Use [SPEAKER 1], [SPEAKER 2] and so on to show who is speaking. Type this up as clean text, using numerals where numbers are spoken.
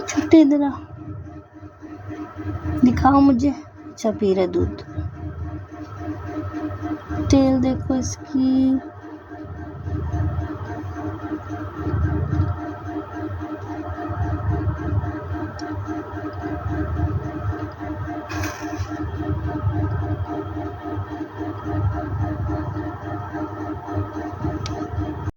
[SPEAKER 1] छुट्टी इधर आ, दिखाओ मुझे। अच्छा पी रहा दूध। टेल देखो इसकी,